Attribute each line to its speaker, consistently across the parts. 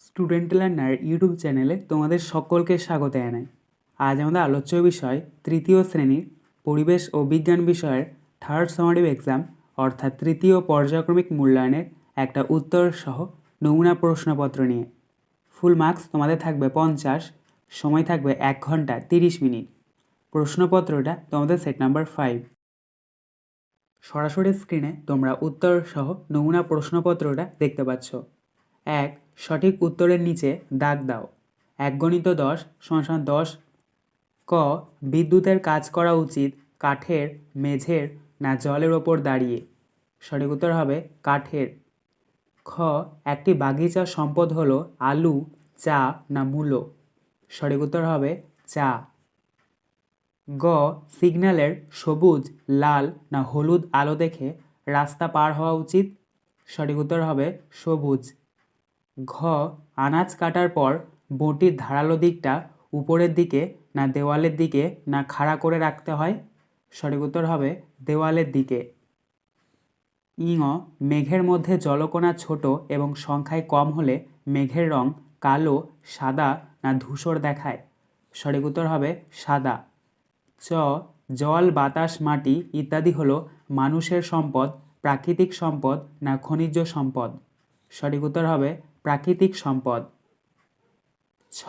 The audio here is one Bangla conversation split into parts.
Speaker 1: স্টুডেন্ট লার্নার ইউটিউব চ্যানেলে তোমাদের সকলকে স্বাগত জানাই। আজ আমাদের আলোচ্য বিষয় তৃতীয় শ্রেণীর পরিবেশ ও বিজ্ঞান বিষয়ের থার্ড সামারিভ এক্সাম অর্থাৎ তৃতীয় পর্যায়ক্রমিক মূল্যায়নের একটা উত্তর সহ নমুনা প্রশ্নপত্র নিয়ে। ফুল মার্কস তোমাদের থাকবে 50, সময় থাকবে 1 ঘন্টা 30 মিনিট। প্রশ্নপত্রটা তোমাদের সেট নাম্বার 5। সরাসরি স্ক্রিনে তোমরা উত্তর সহ নমুনা প্রশ্নপত্রটা দেখতে পাচ্ছ। 1. সঠিক উত্তরের নিচে দাগ দাও। 1 × 10 = 10। ক. বিদ্যুতের কাজ করা উচিত কাঠের, মেঝের না জলের ওপর দাঁড়িয়ে? সঠিক উত্তর হবে কাঠের। খ. একটি বাগিচার সম্পদ হলো আলু, চা না মূলো? সঠিক উত্তর হবে চা। গ. সিগন্যালের সবুজ, লাল না হলুদ আলো দেখে রাস্তা পার হওয়া উচিত? সঠিক উত্তর হবে সবুজ। ঘ. আনাজ কাটার পর বঁটির ধারালো দিকটা উপরের দিকে না দেওয়ালের দিকে না খাড়া করে রাখতে হয়? সঠিক উত্তর হবে দেওয়ালের দিকে। ইঙ. মেঘের মধ্যে জলকণা ছোট এবং সংখ্যায় কম হলে মেঘের রং কালো, সাদা না ধূসর দেখায়? সঠিক উত্তর হবে সাদা। চ. জল, বাতাস, মাটি ইত্যাদি হলো মানুষের সম্পদ, প্রাকৃতিক সম্পদ না খনিজ সম্পদ? সঠিক উত্তর হবে প্রাকৃতিক সম্পদ। ছ.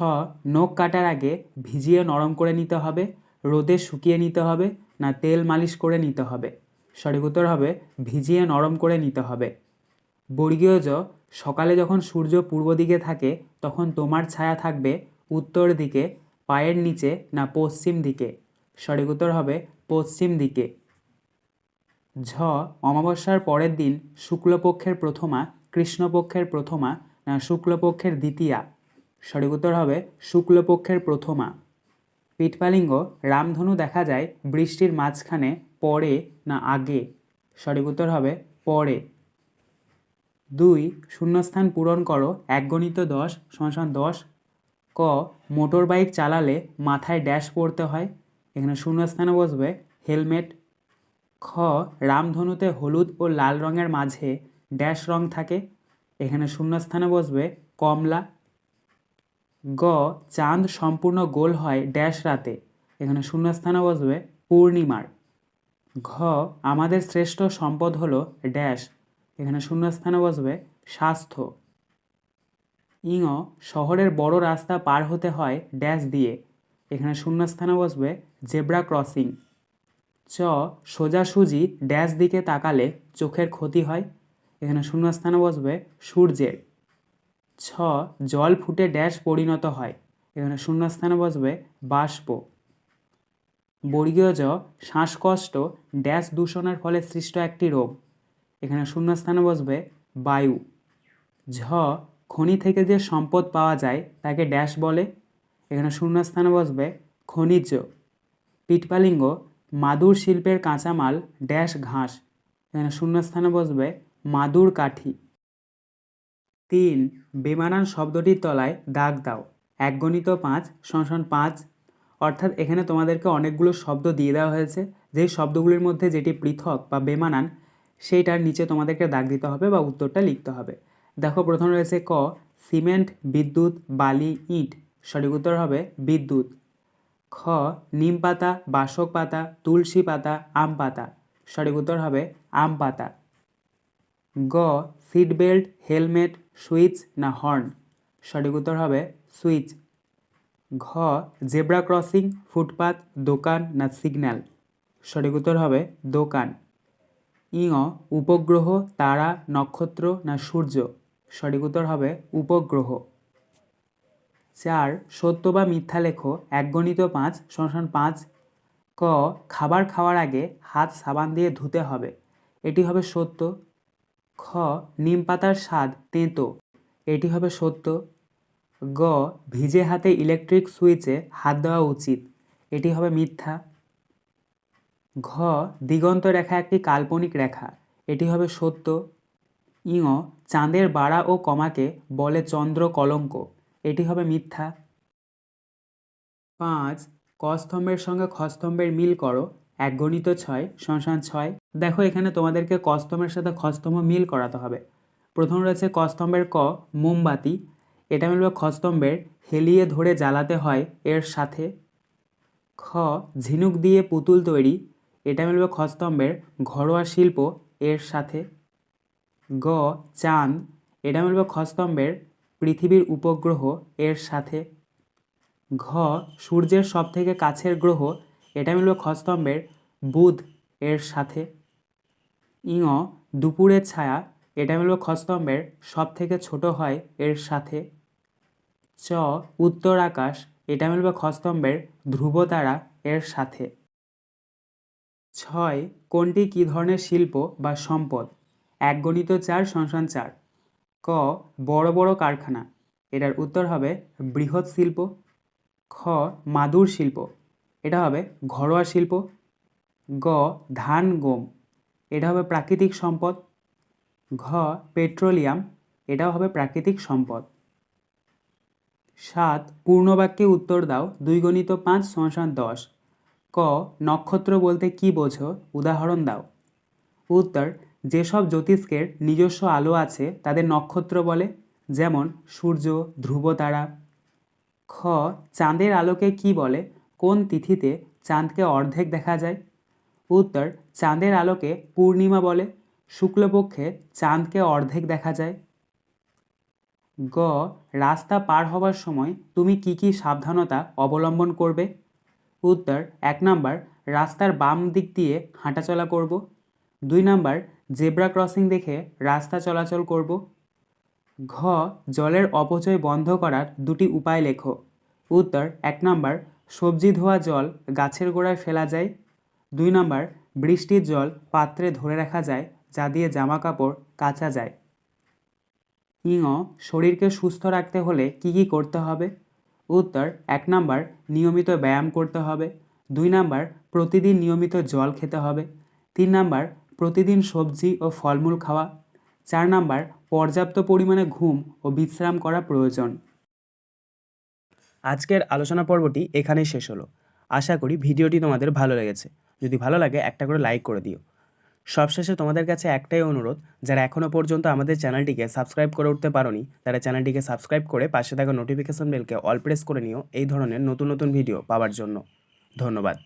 Speaker 1: নখ কাটার আগে ভিজিয়ে নরম করে নিতে হবে, রোদে শুকিয়ে নিতে হবে না তেল মালিশ করে নিতে হবে? সঠিক উত্তর হবে ভিজিয়ে নরম করে নিতে হবে। বর্গীয় জ. সকালে যখন সূর্য পূর্ব দিকে থাকে তখন তোমার ছায়া থাকবে উত্তর দিকে, পায়ের নিচে না পশ্চিম দিকে? সঠিক উত্তর হবে পশ্চিম দিকে। ঝ. অমাবস্যার পরের দিন শুক্লপক্ষের প্রথমা, কৃষ্ণপক্ষের প্রথমা না শুক্লপক্ষের দ্বিতীয়া? সঠিক উত্তর হবে শুক্লপক্ষের প্রথমা। পিঠপালিঙ্গ রামধনু দেখা যায় বৃষ্টির মাঝখানে পরে না আগে? সঠিক উত্তর হবে পরে। 2. শূন্যস্থান পূরণ করো। 1 × 10 = 10। ক. মোটর বাইক চালালে মাথায় ড্যাশ পরতে হয়? এখানে শূন্যস্থানে বসবে হেলমেট। খ. রামধনুতে হলুদ ও লাল রঙের মাঝে ড্যাশ রং থাকে? এখানে শূন্যস্থানে বসবে কমলা। গ. চাঁদ সম্পূর্ণ গোল হয় ড্যাশ রাতে? এখানে শূন্যস্থানে বসবে পূর্ণিমার। ঘ. আমাদের শ্রেষ্ঠ সম্পদ হলো ড্যাশ? এখানে শূন্যস্থানে বসবে স্বাস্থ্য। ইঙ. শহরের বড় রাস্তা পার হতে হয় ড্যাশ দিয়ে? এখানে শূন্যস্থানে বসবে জেব্রা ক্রসিং। চ. সোজাসুজি ড্যাশ দিকে তাকালে চোখের ক্ষতি হয়? এখানে শূন্যস্থানে বসবে সূর্যের। ছ. জল ফুটে ড্যাশ পরিণত হয়? এখানে শূন্যস্থানে বসবে বাষ্প। বর্গীয় জ. শ্বাসকষ্ট ড্যাশ দূষণের ফলে সৃষ্ট একটি রোগ? এখানে শূন্যস্থানে বসবে বায়ু। ঝ. খনি থেকে যে সম্পদ পাওয়া যায় তাকে ড্যাশ বলে? এখানে শূন্যস্থানে বসবে খনিজ। পিঠপালিঙ্গ মাদুর শিল্পের কাঁচামাল ড্যাশ ঘাস? এখানে শূন্যস্থানে বসবে মাদুর কাঠি। 3. বেমানান শব্দটির তলায় দাগ দাও। 1 × 5 = 5। অর্থাৎ এখানে তোমাদেরকে অনেকগুলো শব্দ দিয়ে দেওয়া হয়েছে, যেই শব্দগুলির মধ্যে যেটি পৃথক বা বেমানান সেইটার নিচে তোমাদেরকে দাগ দিতে হবে বা উত্তরটা লিখতে হবে। দেখো, প্রথম রয়েছে ক. সিমেন্ট, বিদ্যুৎ, বালি, ইট? সঠিক উত্তর হবে বিদ্যুৎ। খ. নিম পাতা, বাসক পাতা, তুলসী পাতা, আম পাতা? সঠিক উত্তর হবে আম পাতা। গ. সিট বেল্ট, হেলমেট, সুইচ না হর্ন? সঠিক উত্তর হবে সুইচ। ঘ. জেব্রা ক্রসিং, ফুটপাত, দোকান না সিগন্যাল? সঠিক উত্তর হবে দোকান। ইঙ. উপগ্রহ, তারা, নক্ষত্র না সূর্য? সঠিক উত্তর হবে উপগ্রহ। 4. সত্য বা মিথ্যা লেখো। 1 × 5 = 5। ক. খাবার খাওয়ার আগে হাত সাবান দিয়ে ধুতে হবে? এটি হবে সত্য। খ. নিম পাতার স্বাদ তেঁতো? এটি হবে সত্য। গ. ভিজে হাতে ইলেকট্রিক সুইচে হাত দেওয়া উচিত? এটি হবে মিথ্যা। ঘ. দিগন্ত রেখা একটি কাল্পনিক রেখা? এটি হবে সত্য। ইঙ. চাঁদের বাড়া ও কমাকে বলে চন্দ্র কলঙ্ক? এটি হবে মিথ্যা। 5. ক স্তম্ভের সঙ্গে খ স্তম্ভের মিল করো। 1 × 6 = 6। দেখো, এখানে তোমাদেরকে ক স্তম্ভের সাথে খ স্তম্ভ মিল করাতে হবে। প্রথম রয়েছে ক স্তম্ভের ক, মোমবাতি। এটা মিলবে খ স্তম্ভের হেলিয়ে ধরে জ্বালাতে হয় এর সাথে। খ ঝিনুক দিয়ে পুতুল তৈরি, এটা মিলবে খ স্তম্ভের ঘরোয়া শিল্প এর সাথে। গ চাঁদ, এটা মিলবে খ স্তম্ভের পৃথিবীর উপগ্রহ এর সাথে। ঘ সূর্যের সবথেকে কাছের গ্রহ, এটা মিলবে খ স্তম্ভের বুধ এর সাথে। ইঙ দুপুরের ছায়া, এটা মিলবে খ স্তম্ভের সবথেকে ছোট হয় এর সাথে। চ উত্তর আকাশ, এটা মিলবে খ স্তম্ভের ধ্রুবতারা এর সাথে। 6 কোনটি কী ধরনের শিল্প বা সম্পদ? 1 × 4 = 4। ক বড় বড় কারখানা, এটার উত্তর হবে বৃহৎ শিল্প। খ মাদুর শিল্প, এটা হবে ঘরোয়া শিল্প। গ ধান গম, এটা হবে প্রাকৃতিক সম্পদ। ঘ পেট্রোলিয়াম, এটাও হবে প্রাকৃতিক সম্পদ। 7 পূর্ণবাক্যে উত্তর দাও। 2 × 5 = 10। ক নক্ষত্র বলতে কী বোঝো? উদাহরণ দাও। উত্তর যেসব জ্যোতিষ্কের নিজস্ব আলো আছে তাদের নক্ষত্র বলে, যেমন সূর্য, ধ্রুবতারা। খ চাঁদের আলোকে কি বলে? কোন তিথিতে চাঁদকে অর্ধেক দেখা যায়? উত্তর চাঁদের আলোকে পূর্ণিমা বলে, শুক্লপক্ষে চাঁদকে অর্ধেক দেখা যায়। গ রাস্তা পার হবার সময় তুমি কি কি সাবধানতা অবলম্বন করবে? উত্তর 1 নাম্বার রাস্তার বাম দিক দিয়ে হাঁটাচলা করব। 2 নাম্বার জেব্রা ক্রসিং দেখে রাস্তা চলাচল করব। ঘ জলের অপচয় বন্ধ করার 2টি উপায় লেখো। উত্তর 1 নাম্বার সবজি ধোয়া জল গাছের গোড়ায় ফেলা যায়। 2 নাম্বার বৃষ্টির জল পাত্রে ধরে রাখা যায়, যা দিয়ে জামা কাপড় কাচা যায়। ইঙ শরীরকে সুস্থ রাখতে হলে কি কি করতে হবে? উত্তর 1 নাম্বার নিয়মিত ব্যায়াম করতে হবে। 2 নাম্বার প্রতিদিন নিয়মিত জল খেতে হবে। 3 নাম্বার প্রতিদিন সবজি ও ফলমূল খাওয়া। 4 নাম্বার পর্যাপ্ত পরিমাণে ঘুম ও বিশ্রাম করা প্রয়োজন।
Speaker 2: আজকের আলোচনা পর্বটি এখানেই শেষ হলো। আশা করি ভিডিওটি তোমাদের ভালো লেগেছে। যদি ভালো লাগে একটা করে লাইক করে দিও। সবশেষে তোমাদের কাছে একটাই অনুরোধ, যারা এখনও পর্যন্ত আমাদের চ্যানেলটিকে সাবস্ক্রাইব করে উঠতে পারোনি তারা চ্যানেলটিকে সাবস্ক্রাইব করে পাশে থাকা নোটিফিকেশন বেলকে অল প্রেস করে নিও এই ধরনের নতুন নতুন ভিডিও পাওয়ার জন্য। ধন্যবাদ।